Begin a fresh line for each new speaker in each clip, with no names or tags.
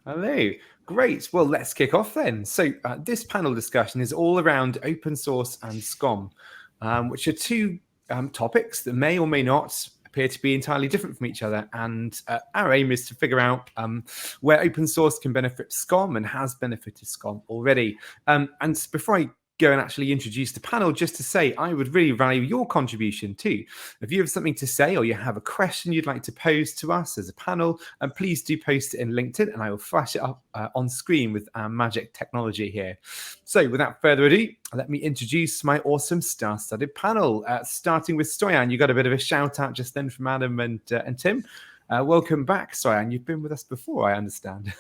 Hello. Great. Well, let's kick off then. So, this panel discussion is all around open source and SCOM, which are two topics that may or may not appear to be entirely different from each other. And our aim is to figure out where open source can benefit SCOM and has benefited SCOM already. And before I go and actually introduce the panel, just to say I would really value your contribution too. If you have something to say or you have a question you'd like to pose to us as a panel, please do post it in LinkedIn and I will flash it up on screen with our magic technology here. So without further ado, let me introduce my awesome star-studded panel, starting with Stoyan. You got a bit of a shout out just then from Adam and Tim. Welcome back, Stoyan. You've been with us before, I understand.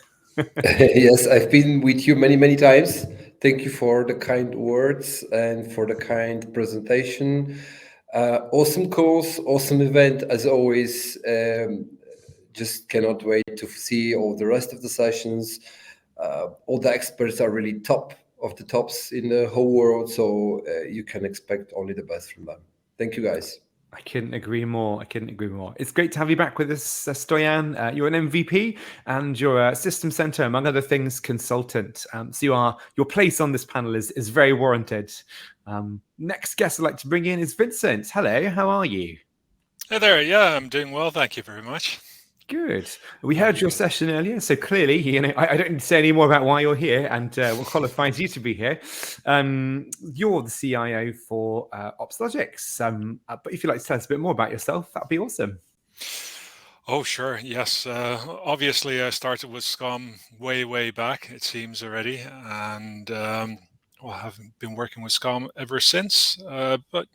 Yes, I've been with you many, many times. Thank you for the kind words and for the kind presentation. Awesome course, awesome event as always. Just cannot wait to see all the rest of the sessions. All the experts are really top of the tops in the whole world, so you can expect only the best from them. Thank you, guys.
I couldn't agree more. It's great to have you back with us, Stoyan. You're an MVP and you're a System Center, among other things, consultant. So your place on this panel is very warranted. Next guest I'd like to bring in is Vincent. Hello, how are you?
Hey there. Yeah, I'm doing well. Thank you very much.
Good. We heard your session earlier, so clearly, I don't need to say any more about why you're here and what qualifies you to be here. You're the CIO for OpsLogix, but if you'd like to tell us a bit more about yourself, that'd be awesome.
Oh, sure. Yes. Obviously, I started with SCOM way back, it seems already, and I've been working with SCOM ever since. But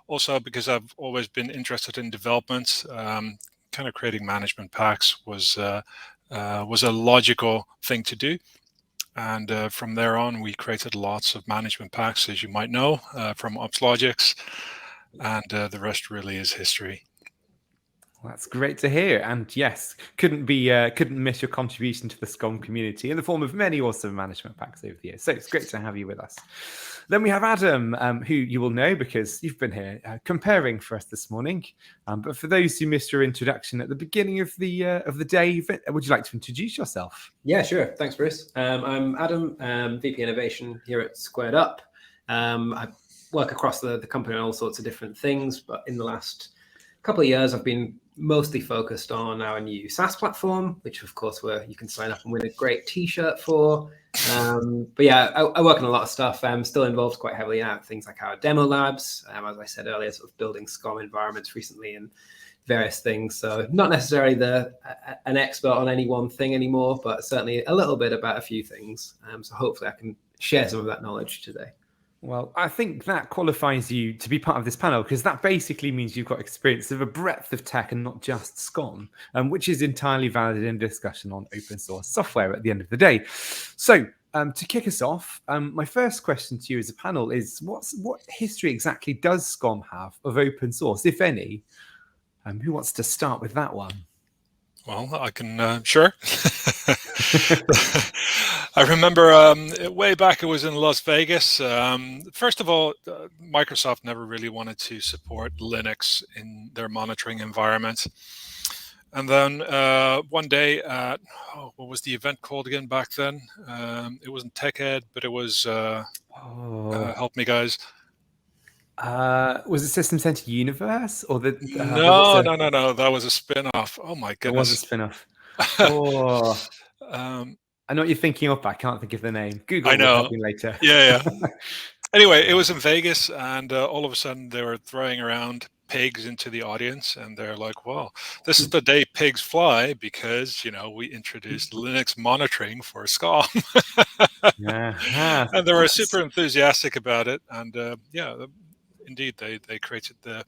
also because I've always been interested in development. Kind of creating management packs was a logical thing to do, and from there on we created lots of management packs, as you might know, from OpsLogix, and the rest really is history.
Well, that's great to hear, and yes, couldn't miss your contribution to the SCOM community in the form of many awesome management packs over the years. So it's great to have you with us. Then we have Adam, who you will know because you've been here comparing for us this morning. But for those who missed your introduction at the beginning of the day, would you like to introduce yourself?
Yeah, sure. Thanks, Bruce. I'm Adam, VP Innovation here at Squared Up. I work across the company on all sorts of different things, but in the last couple of years, I've been mostly focused on our new SaaS platform, which of course where you can sign up and win a great t-shirt for. But yeah, I work on a lot of stuff. I'm still involved quite heavily in things like our demo labs. As I said earlier, sort of building SCOM environments recently and various things. So not necessarily an expert on any one thing anymore, but certainly a little bit about a few things. So hopefully I can share some of that knowledge today.
Well, I think that qualifies you to be part of this panel because that basically means you've got experience of a breadth of tech and not just SCOM, which is entirely valid in discussion on open source software at the end of the day. So to kick us off, my first question to you as a panel is what history exactly does SCOM have of open source, if any? Who wants to start with that one?
Well, I can, sure. I remember way back it was in Las Vegas. First of all, Microsoft never really wanted to support Linux in their monitoring environment. And then one day at, what was the event called again back then? It wasn't TechEd, but it was, help me guys.
Was it System Center Universe or the?
No. That was a spin-off. Oh my goodness.
It was a spin-off. I know what you're thinking of, but I can't think of the name. Google will help me later.
Yeah. Anyway, it was in Vegas, and all of a sudden they were throwing around pigs into the audience, and they're like, "Well, this is the day pigs fly because we introduced Linux monitoring for SCOM." And they were super enthusiastic about it, and indeed, they created the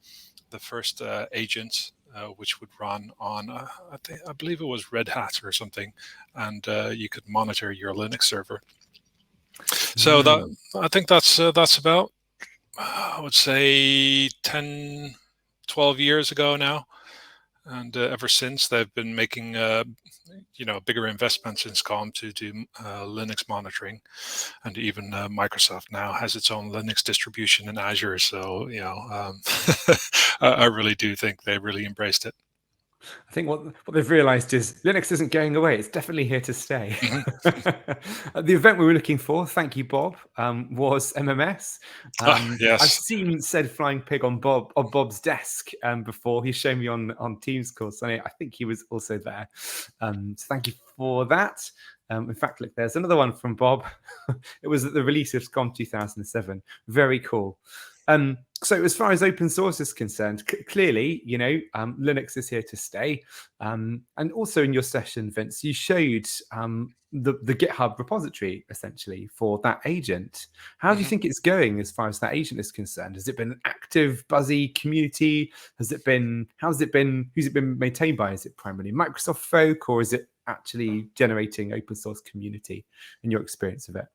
first agents. Which would run on, I believe it was Red Hat or something, and you could monitor your Linux server. So I think that's about, I would say 10, 12 years ago now. And ever since, they've been making bigger investments in SCOM to do Linux monitoring, and even Microsoft now has its own Linux distribution in Azure. So I really do think they really embraced it.
I think what they've realized is Linux isn't going away. It's definitely here to stay. The event we were looking for, thank you, Bob, was MMS. I've
Yes.
seen said flying pig on Bob's desk before. He's shown me on Teams calls. I think he was also there. So thank you for that. In fact, look, there's another one from Bob. It was at the release of SCOM 2007. Very cool. So as far as open source is concerned, clearly, Linux is here to stay. And also in your session, Vince, you showed the GitHub repository essentially for that agent. How do you think it's going as far as that agent is concerned? Has it been an active, buzzy community? Who's it been maintained by? Is it primarily Microsoft folk, or is it actually generating open source community in your experience of it?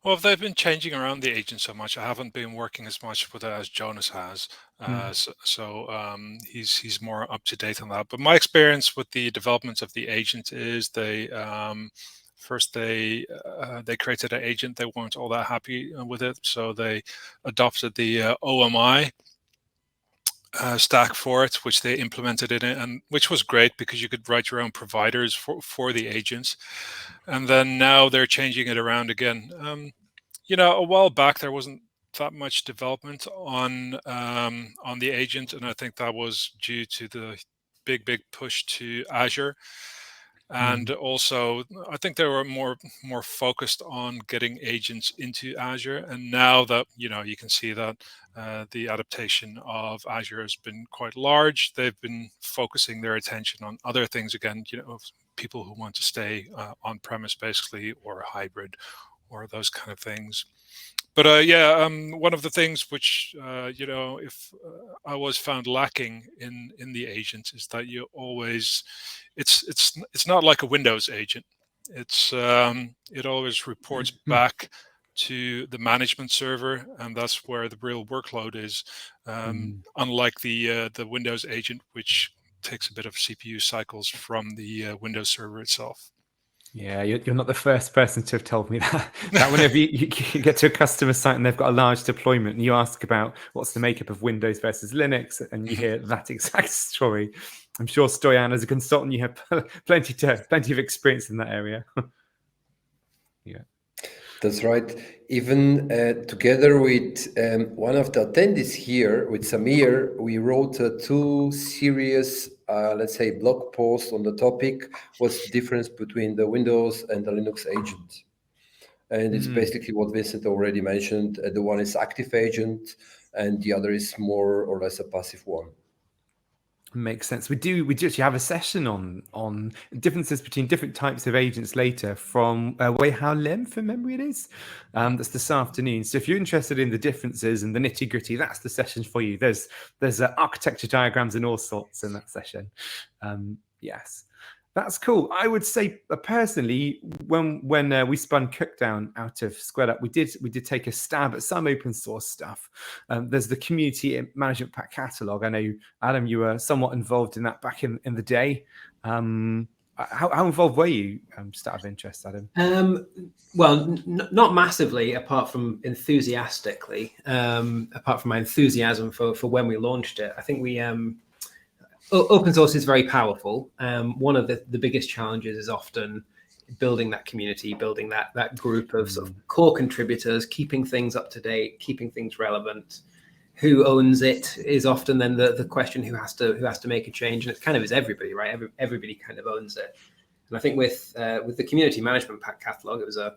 Well, they've been changing around the agent so much. I haven't been working as much with it as Jonas has, he's more up to date on that. But my experience with the development of the agent is they created an agent. They weren't all that happy with it, so they adopted the OMI stack for it, which they implemented in it, and which was great because you could write your own providers for the agents. And then now they're changing it around again. A while back there wasn't that much development on the agent, and I think that was due to the big push to Azure. And also, I think they were more focused on getting agents into Azure. And now that you can see that the adaptation of Azure has been quite large, they've been focusing their attention on other things again. People who want to stay on premise basically, or hybrid, or those kind of things. But one of the things which if I was found lacking in the agent is that you always it's not like a Windows agent. It always reports back to the management server, and that's where the real workload is. Unlike the Windows agent, which takes a bit of CPU cycles from the Windows server itself.
Yeah, you're not the first person to have told me that. That whenever you get to a customer site and they've got a large deployment, and you ask about what's the makeup of Windows versus Linux, and you hear that exact story. I'm sure, Stoyan, as a consultant, you have plenty of experience in that area. Yeah,
that's right. Even together with one of the attendees here, with Samir, we wrote 2 serious, let's say, blog posts on the topic. What's the difference between the Windows and the Linux agent? And it's basically what Vincent already mentioned. The one is active agent, and the other is more or less a passive one.
Makes sense. We do actually have a session on differences between different types of agents later from Wei Hao Lim, from memory it is. That's this afternoon. So if you're interested in the differences and the nitty gritty, that's the session for you. There's architecture diagrams and all sorts in that session. Yes. That's cool. I would say personally, when we spun Cookdown out of Squared Up, we did take a stab at some open source stuff. There's the community management pack catalog. I know, Adam, you were somewhat involved in that back in the day. How involved were you? Just out of interest, Adam.
Well, not massively, apart from enthusiastically. Apart from my enthusiasm for when we launched it, I think we. Open source is very powerful. One of the biggest challenges is often building that community, building that group of sort of core contributors, keeping things up to date, keeping things relevant. Who owns it is often then the question: who has to make a change, and it kind of is everybody, right? Everybody kind of owns it. And I think with the community management pack catalog, it was a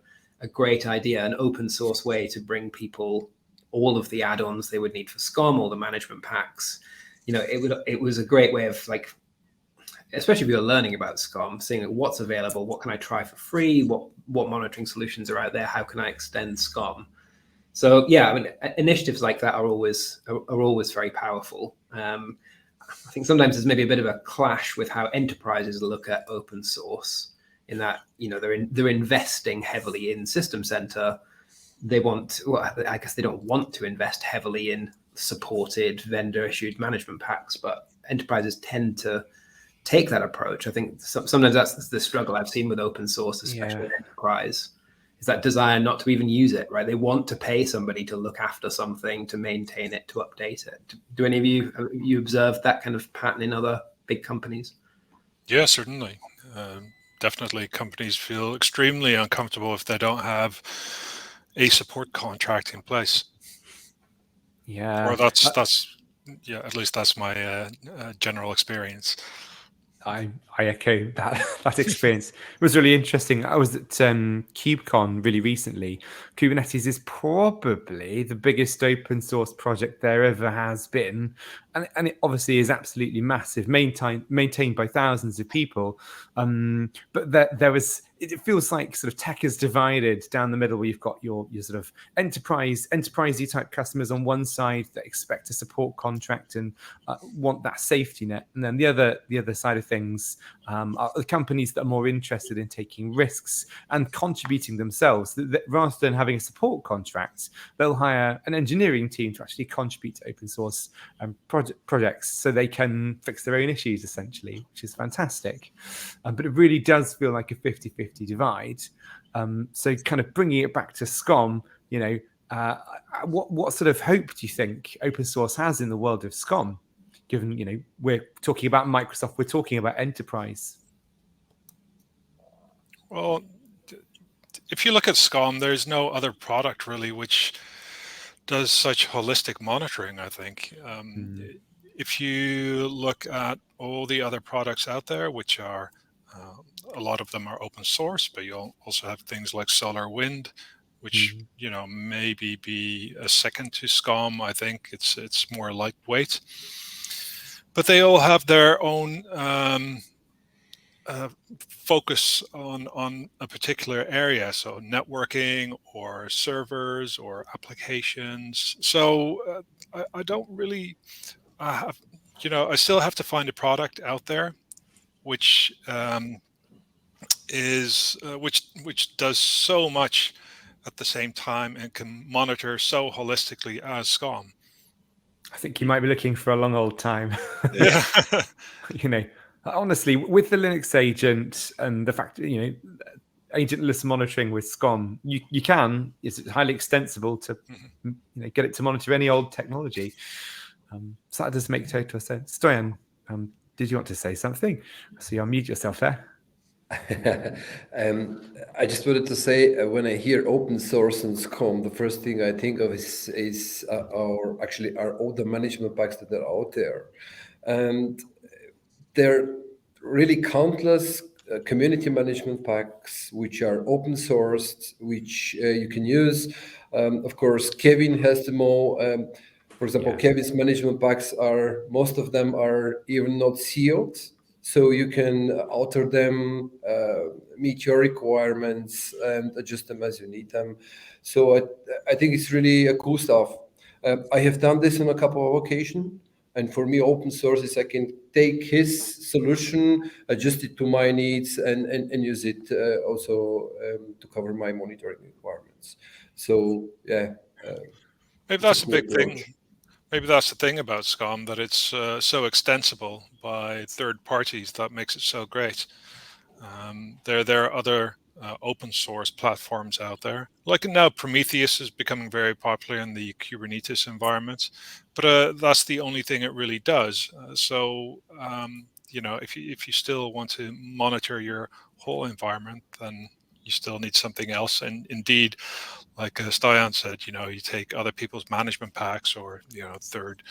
great idea, an open source way to bring people all of the add-ons they would need for SCOM, all the management packs. It was a great way of, like, especially if you're learning about SCOM, seeing what's available, what can I try for free, what monitoring solutions are out there, how can I extend SCOM. So yeah, I mean, initiatives like that are always very powerful. I think sometimes there's maybe a bit of a clash with how enterprises look at open source, in that they're investing heavily in System Center. I guess they don't want to invest heavily in supported vendor-issued management packs, but enterprises tend to take that approach. I think sometimes that's the struggle I've seen with open source, especially with enterprise. desire not to even use it, right? They want to pay somebody to look after something, to maintain it, to update it. Do any of you observe that kind of pattern in other big companies?
Yeah, certainly. Definitely, companies feel extremely uncomfortable if they don't have a support contract in place.
Yeah.
Or that's yeah, at least that's my general experience.
I echo that experience. It was really interesting. I was at KubeCon really recently. Kubernetes is probably the biggest open source project there ever has been, and it obviously is absolutely massive, maintained by thousands of people. But there was. It feels like sort of tech is divided down the middle, where you've got your sort of enterprisey type customers on one side that expect a support contract and want that safety net, and then the other side of things are the companies that are more interested in taking risks and contributing themselves. That rather than having a support contract, they'll hire an engineering team to actually contribute to open source projects, so they can fix their own issues, essentially, which is fantastic. But it really does feel like a 50-50 divide. So kind of bringing it back to SCOM, what sort of hope do you think open source has in the world of SCOM? Given we're talking about Microsoft, we're talking about enterprise.
Well, if you look at SCOM, there's no other product really which does such holistic monitoring, I think. If you look at all the other products out there, which are a lot of them are open source, but you'll also have things like Solar Wind, which maybe be a second to SCOM. I think it's more lightweight, but they all have their own focus on a particular area, so networking or servers or applications. So I don't really have, I still have to find a product out there which which does so much at the same time and can monitor so holistically as SCOM.
I think you might be looking for a long old time.
Yeah.
Honestly, with the Linux agent and the fact agentless monitoring with SCOM, you can. It's highly extensible to get it to monitor any old technology. So that does make total sense. Stoyan, did you want to say something? So you unmute yourself there.
I just wanted to say, when I hear open source and SCOM, the first thing I think of is our older management packs that are out there, and they're really countless community management packs which are open sourced, which you can use. Of course, Kevin has them all. For example, Kevin's management packs most of them are even not sealed. So you can alter them, meet your requirements, and adjust them as you need them. So I think it's really cool stuff. I have done this on a couple of occasions. And for me, open source is I can take his solution, adjust it to my needs, and use it also to cover my monitoring requirements. So yeah.
Maybe that's a big thing. Maybe that's the thing about SCOM, that it's so extensible by third parties that makes it so great. There are other open source platforms out there. Like now, Prometheus is becoming very popular in the Kubernetes environment, but that's the only thing it really does. If you still want to monitor your whole environment, then you still need something else. And indeed, like Stoyan said, you take other people's management packs or third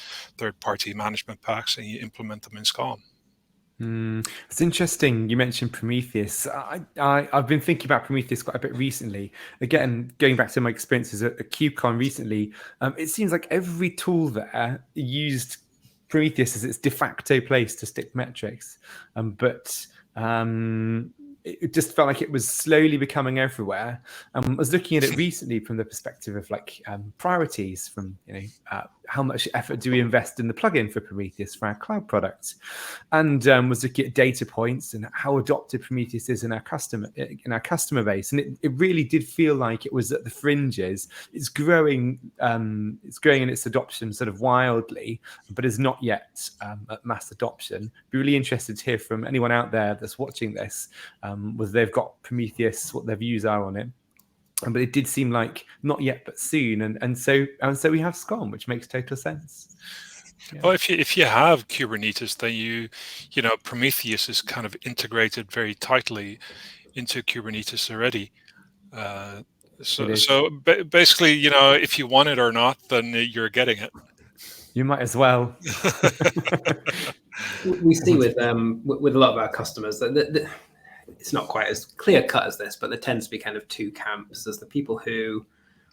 party management packs and you implement them in SCOM.
It's interesting you mentioned Prometheus. I've been thinking about Prometheus quite a bit recently. Again, going back to my experiences at KubeCon recently, it seems like every tool there used Prometheus as its de facto place to stick metrics, but it just felt like it was slowly becoming everywhere. I was looking at it recently from the perspective of priorities, from how much effort do we invest in the plugin for Prometheus for our cloud products, and was looking at data points and how adopted Prometheus is in our customer base, and it really did feel like it was at the fringes. It's growing in its adoption sort of wildly, but is not yet at mass adoption. Be really interested to hear from anyone out there that's watching this, whether they've got Prometheus, what their views are on it. But it did seem like not yet, but soon, and so we have SCOM, which makes total sense. Yeah.
Well, if you have Kubernetes, then you know, Prometheus is kind of integrated very tightly into Kubernetes already. So basically, you know, if you want it or not, then you're getting it.
You might as well.
We see with a lot of our customers that it's not quite as clear cut as this, but there tends to be kind of two camps. There's the people who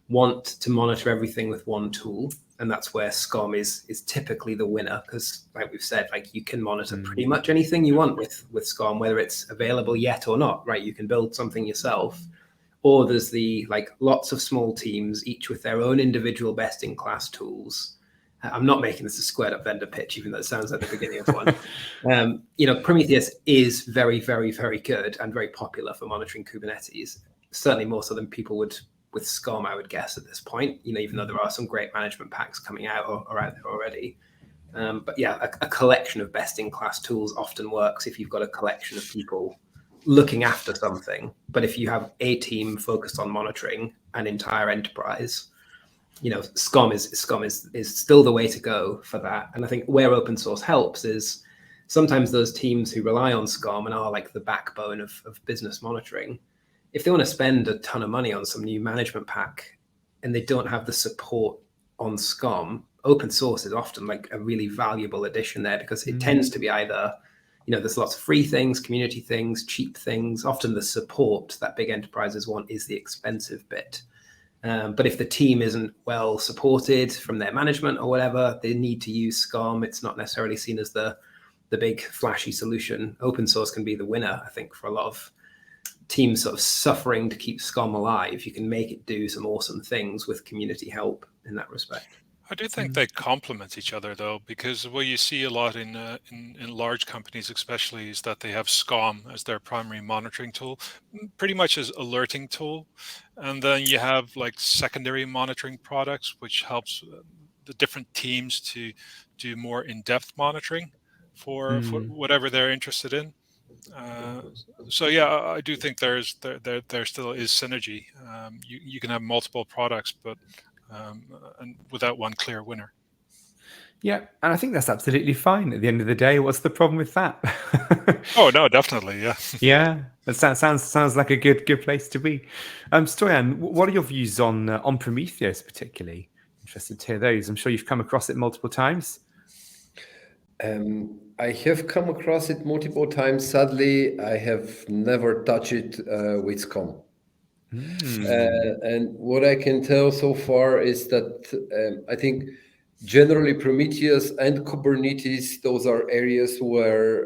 want to monitor everything with one tool, and that's where SCOM is typically the winner, because like we've said, like you can monitor pretty much anything you want with SCOM, whether it's available yet or not, right? You can build something yourself, or there's the like lots of small teams, each with their own individual best-in-class tools. I'm not making this a squared up vendor pitch, even though it sounds like the beginning of one. You know, Prometheus is very, very, very good and very popular for monitoring Kubernetes, certainly more so than people would with SCOM, I would guess, at this point, you know, even though there are some great management packs coming out or out there already. But yeah, a collection of best-in-class tools often works if you've got a collection of people looking after something. But if you have a team focused on monitoring an entire enterprise, you know, SCOM is still the way to go for that. And I think where open source helps is sometimes those teams who rely on SCOM and are like the backbone of business monitoring, if they want to spend a ton of money on some new management pack and they don't have the support on SCOM, open source is often like a really valuable addition there, because it tends to be either, you know, there's lots of free things, community things, cheap things. Often the support that big enterprises want is the expensive bit. But if the team isn't well supported from their management or whatever, they need to use SCOM. It's not necessarily seen as the big flashy solution. Open source can be the winner, I think, for a lot of teams sort of suffering to keep SCOM alive. You can make it do some awesome things with community help in that respect.
I do think they complement each other, though, because what you see a lot in large companies, especially, is that they have SCOM as their primary monitoring tool, pretty much as alerting tool, and then you have like secondary monitoring products, which helps the different teams to do more in-depth monitoring for whatever they're interested in. So yeah, I do think there still is synergy. You can have multiple products, but and without one clear winner.
Yeah, and I think that's absolutely fine. At the end of the day, what's the problem with that?
Oh no, definitely, yeah.
Yeah, that sounds like a good place to be. Stoyan, what are your views on Prometheus particularly? Interested to hear those. I'm sure you've come across it multiple times.
I have come across it multiple times. Sadly, I have never touched it with SCOM. And what I can tell so far is that I think generally Prometheus and Kubernetes, those are areas where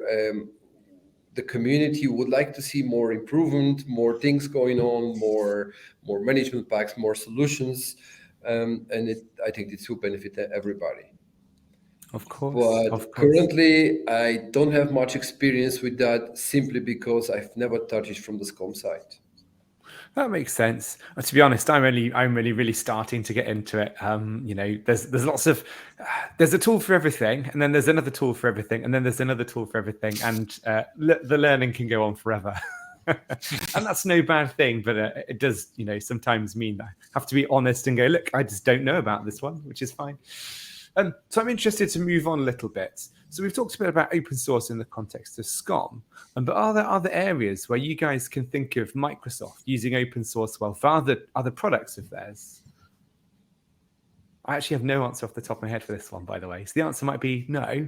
the community would like to see more improvement, more things going on, more management packs, more solutions, and I think it will benefit everybody.
Of course.
But currently, I don't have much experience with that, simply because I've never touched it from the SCOM side.
That makes sense. To be honest, I'm really starting to get into it. You know, there's lots of there's a tool for everything, and then there's another tool for everything, and then there's another tool for everything, and the learning can go on forever. And that's no bad thing, but it does, you know, sometimes mean I have to be honest and go, look, I just don't know about this one, which is fine. So I'm interested to move on a little bit. So we've talked a bit about open source in the context of SCOM, but are there other areas where you guys can think of Microsoft using open source well for other products of theirs? I actually have no answer off the top of my head for this one, by the way. So the answer might be no.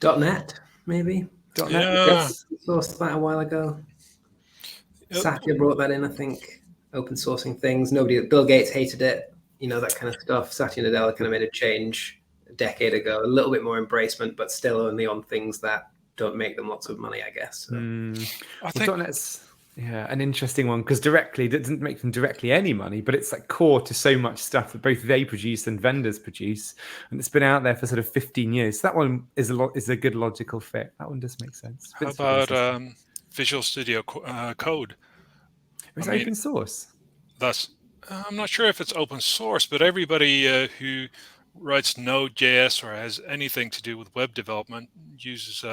.NET, maybe.
.NET.
Yeah.
Sourced that a while ago. Satya brought that in, I think. Open sourcing things. Bill Gates hated it. You know, that kind of stuff. Satya Nadella kind of made a change a decade ago, a little bit more embracement, but still only on things that don't make them lots of money, I guess. So.
I think
.NET's an interesting one, because directly, that doesn't make them directly any money, but it's like core to so much stuff that both they produce and vendors produce, and it's been out there for sort of 15 years. So that one is a good logical fit. That one does make sense.
How about Visual Studio Code?
It's open source.
I'm not sure if it's open source, but everybody who writes Node.js or has anything to do with web development uses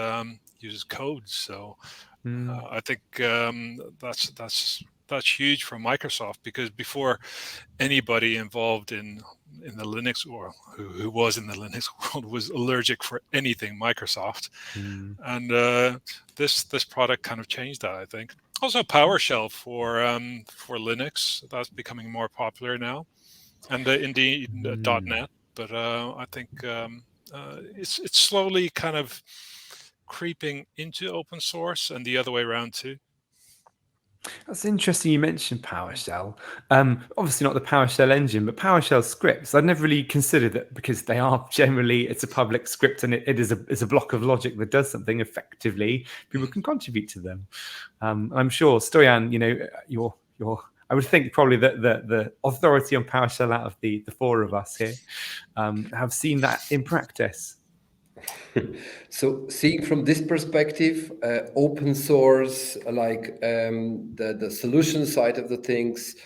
code. So I think that's that's huge for Microsoft, because before, anybody involved in the Linux, or who was in the Linux world, was allergic for anything Microsoft. And this product kind of changed that, I think. Also PowerShell for Linux, that's becoming more popular now, and indeed .NET. But I think it's slowly kind of creeping into open source, and the other way around too.
That's interesting you mentioned PowerShell. Obviously not the PowerShell engine, but PowerShell scripts. I'd never really considered that, because they are generally, it's a public script, and it is a block of logic that does something effectively. People can contribute to them. I'm sure, Stoyan, you're I would think probably that the authority on PowerShell out of the four of us here have seen that in practice.
So seeing from this perspective, open source, like the solution side of the things,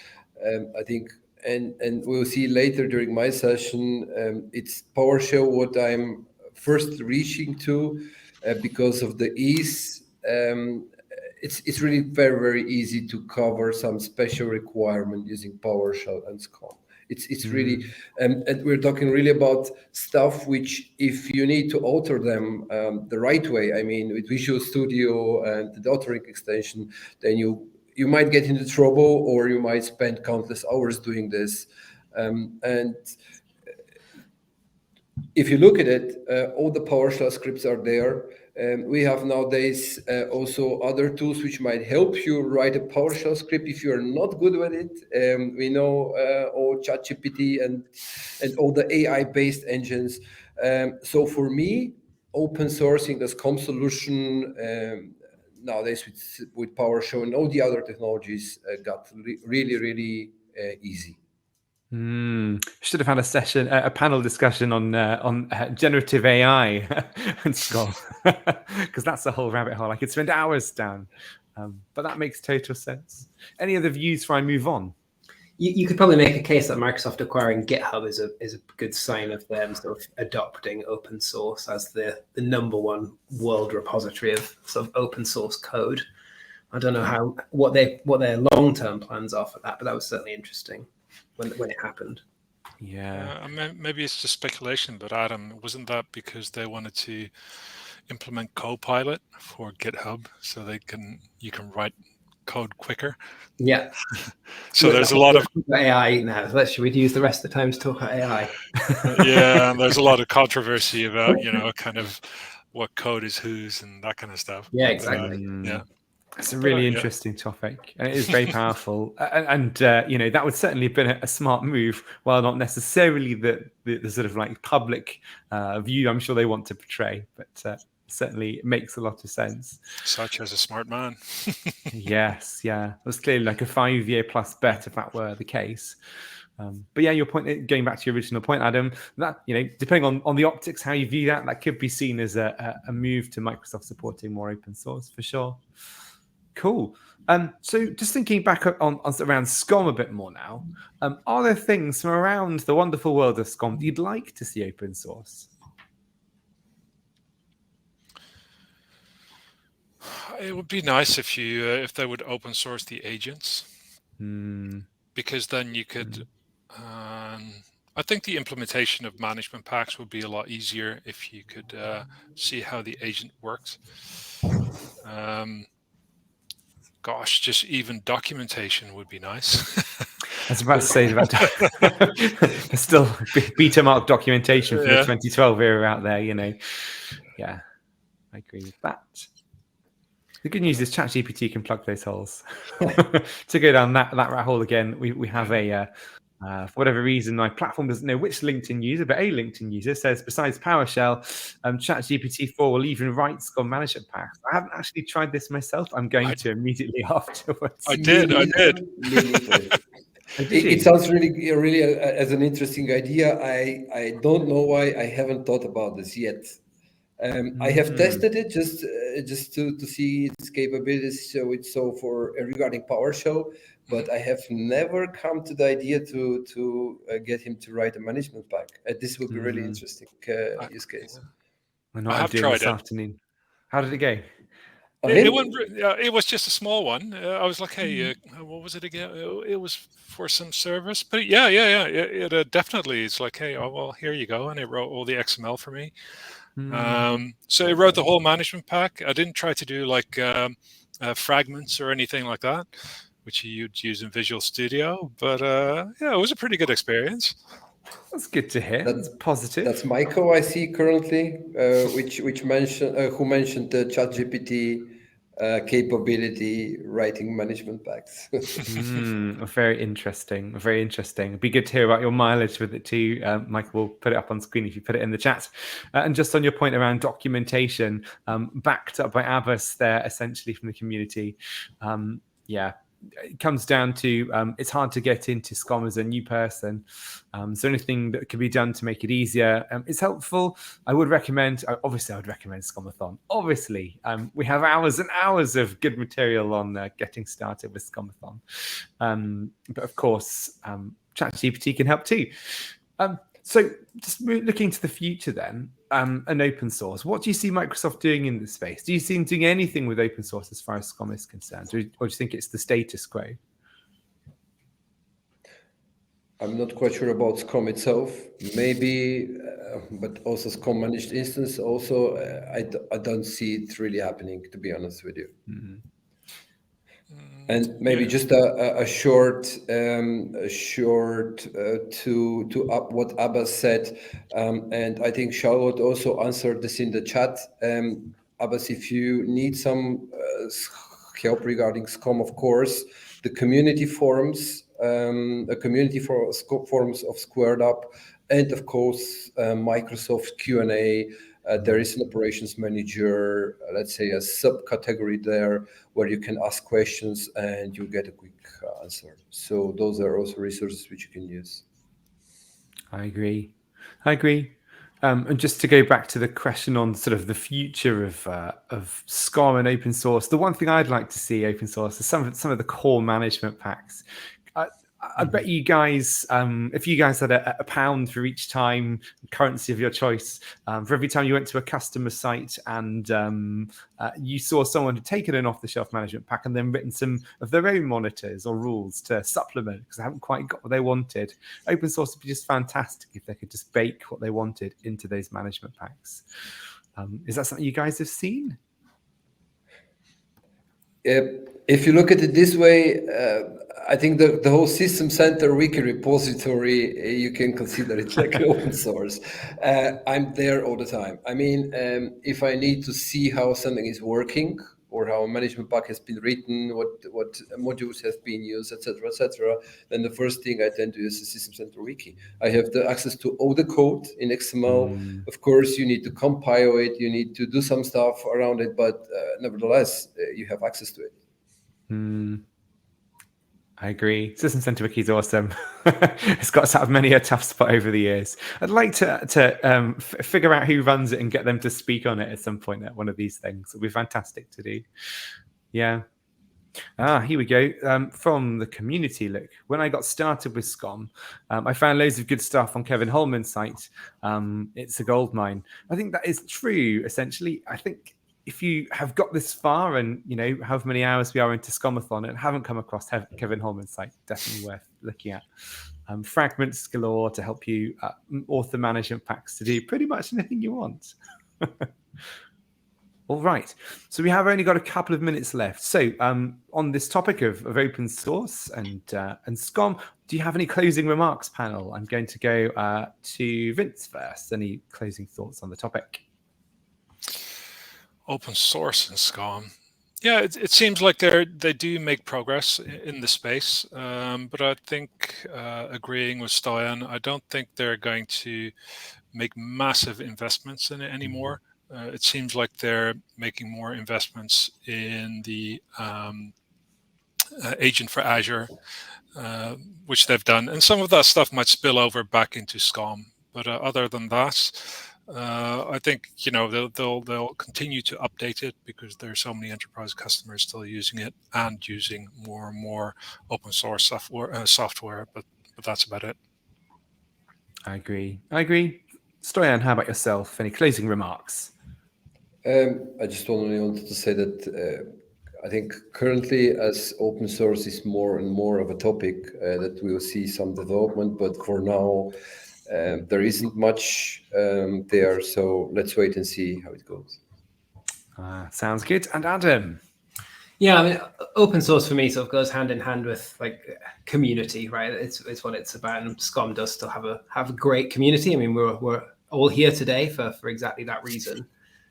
I think, and we'll see later during my session, it's PowerShell what I'm first reaching to because of the ease. It's really very, very easy to cover some special requirement using PowerShell and SCOM. It's really, and we're talking really about stuff which, if you need to alter them the right way, I mean, with Visual Studio and the authoring extension, then you might get into trouble, or you might spend countless hours doing this. And if you look at it, all the PowerShell scripts are there. We have nowadays also other tools which might help you write a PowerShell script if you're not good with it. We know all ChatGPT and all the AI-based engines. So for me, open sourcing the SCOM solution nowadays with PowerShell and all the other technologies got really, really easy.
Should have had a session, a panel discussion on generative AI and SCOM, because that's a whole rabbit hole I could spend hours down. But that makes total sense. Any other views before I move on?
You could probably make a case that Microsoft acquiring GitHub is a good sign of them sort of adopting open source as the number one world repository of sort of open source code. I don't know what their long-term plans are for that, but that was certainly interesting when it happened.
Yeah.
Maybe it's just speculation, but Adam, wasn't that because they wanted to implement Copilot for GitHub so you can write code quicker?
Yeah.
So there's a lot of
AI now. Should we use the rest of the time to talk about AI?
Yeah, and there's a lot of controversy about kind of what code is whose and that kind of stuff.
Yeah, exactly.
Yeah.
It's a really interesting topic, and it is very powerful. And that would certainly have been a smart move, while not necessarily the sort of like public view I'm sure they want to portray, but certainly it makes a lot of sense.
Such as a smart man.
Yes, yeah. It was clearly like a 5-year plus bet if that were the case. But yeah, your point, going back to your original point, Adam, that depending on the optics, how you view that could be seen as a move to Microsoft supporting more open source for sure. Cool. So just thinking back on around SCOM a bit more now, are there things from around the wonderful world of SCOM that you'd like to see open source?
It would be nice if they would open source the agents, because then you could. I think the implementation of management packs would be a lot easier if you could see how the agent works. Gosh, just even documentation would be nice.
I was about to say that there's still beta mark documentation from the 2012 era out there, Yeah, I agree with that. The good news is ChatGPT can plug those holes. To go down that rat hole again, we have for whatever reason, my platform doesn't know which LinkedIn user, but a LinkedIn user says, besides PowerShell, ChatGPT 4 will even write SCOM management packs. I haven't actually tried this myself. I'm going to immediately afterwards.
I did.
It sounds really as an interesting idea. I don't know why I haven't thought about this yet. I have tested it just to see its capabilities. So for regarding PowerShell, but I have never come to the idea to get him to write a management pack. This would be really interesting use case.
I know I'm doing this afternoon. How did it go?
It was just a small one. I was like, hey, what was it again? It was for some service, but yeah. It definitely is like, hey, oh well, here you go, and it wrote all the XML for me. So it wrote the whole management pack. I didn't try to do like fragments or anything like that, which you'd use in Visual Studio. But yeah, it was a pretty good experience.
That's good to hear. That's positive.
That's Michael I see currently, which mentioned who mentioned the ChatGPT capability writing management packs.
Very interesting. Very interesting. It'd be good to hear about your mileage with it too. Michael will put it up on screen if you put it in the chat. And just on your point around documentation, backed up by Abbas there, essentially from the community. Yeah, it comes down to it's hard to get into SCOM as a new person. So anything that can be done to make it easier is helpful. I would recommend, obviously I would recommend SCOMathon. Obviously, we have hours and hours of good material on getting started with SCOMathon. But of course, ChatGPT can help too. So just looking to the future then, and open source, what do you see Microsoft doing in this space? Do you see them doing anything with open source as far as SCOM is concerned? Or do you think it's the status quo?
I'm not quite sure about SCOM itself, maybe, but also SCOM managed instance also, I don't see it really happening, to be honest with you. And maybe just a short to what Abbas said, and I think Charlotte also answered this in the chat. Abbas, if you need some help regarding SCOM, of course, the community forums, forums of Squared Up, and of course Microsoft Q&A. There is an operations manager, let's say a subcategory there where you can ask questions and you get a quick answer. So those are also resources which you can use.
I agree. And just to go back to the question on sort of the future of SCOM and open source, the one thing I'd like to see open source is some of the core management packs. I bet you guys, if you guys had a pound for each time, currency of your choice, for every time you went to a customer site and you saw someone who'd taken an off-the-shelf management pack and then written some of their own monitors or rules to supplement because they haven't quite got what they wanted. Open source would be just fantastic if they could just bake what they wanted into those management packs. Is that something you guys have seen?
If you look at it this way, I think the whole System Center Wiki repository, you can consider it like open source. I'm there all the time. I mean, if I need to see how something is working or how a management pack has been written, what modules have been used, etc., then the first thing I tend to use is System Center Wiki. I have the access to all the code in XML. Of course, you need to compile it, you need to do some stuff around it, but nevertheless, you have access to it.
I agree. System Center Wiki is awesome. It's got to have many a tough spot over the years. I'd like to figure out who runs it and get them to speak on it at some point at one of these things. It'll be fantastic to do. Yeah. Here we go. From the community, look, when I got started with SCOM, I found loads of good stuff on Kevin Holman's site. It's a goldmine. I think that is true, essentially. I think if you have got this far and, you know, however many hours we are into SCOMathon and haven't come across Kevin Holman's site, definitely worth looking at. Fragments galore to help you author management packs to do pretty much anything you want. All right. So we have only got a couple of minutes left. So on this topic of open source and SCOM, do you have any closing remarks, panel? I'm going to go to Vince first. Any closing thoughts on the topic?
Open source and SCOM. Yeah, it seems like they do make progress in the space, but I think agreeing with Stoyan, I don't think they're going to make massive investments in it anymore. It seems like they're making more investments in the agent for Azure, which they've done, and some of that stuff might spill over back into SCOM. But other than that, I think they'll continue to update it because there are so many enterprise customers still using it and using more and more open source software. But that's about it.
I agree. Stoyan, how about yourself? Any closing remarks?
I just only wanted to say that I think currently, as open source is more and more of a topic, that we will see some development. But for now, there isn't much there. So let's wait and see how it goes.
Sounds good. And Adam?
Yeah, I mean, open source for me sort of goes hand in hand with like community, right? It's what it's about, and SCOM does still have a great community. I mean, we're all here today for exactly that reason,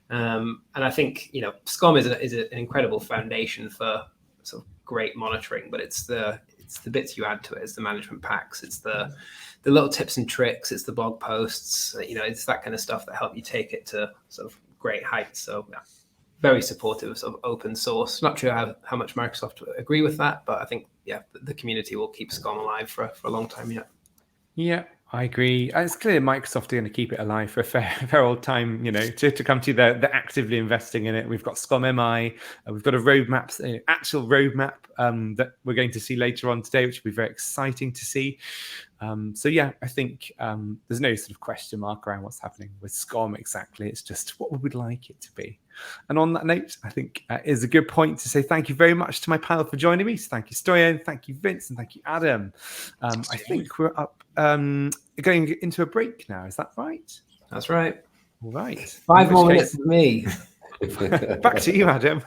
and I think SCOM is an incredible foundation for sort of great monitoring, but it's the bits you add to it. It's the management packs, it's the little tips and tricks, it's the blog posts. It's that kind of stuff that help you take it to sort of great heights. So yeah, very supportive of open source. Not sure how much Microsoft would agree with that, but I think the community will keep SCOM alive for a long time yet.
Yeah, I agree. And it's clear Microsoft are going to keep it alive for a fair old time, to come to they're actively investing in it. We've got SCOM MI, we've got a roadmap, actual roadmap that we're going to see later on today, which will be very exciting to see. So yeah, I think there's no sort of question mark around what's happening with SCOM exactly. It's just what we would like it to be. And on that note, I think is a good point to say thank you very much to my panel for joining me. So thank you, Stoyan, thank you, Vince, and thank you, Adam. I think we're up going into a break now. Is that right?
That's right.
All right.
5 more minutes for me.
Back to you, Adam.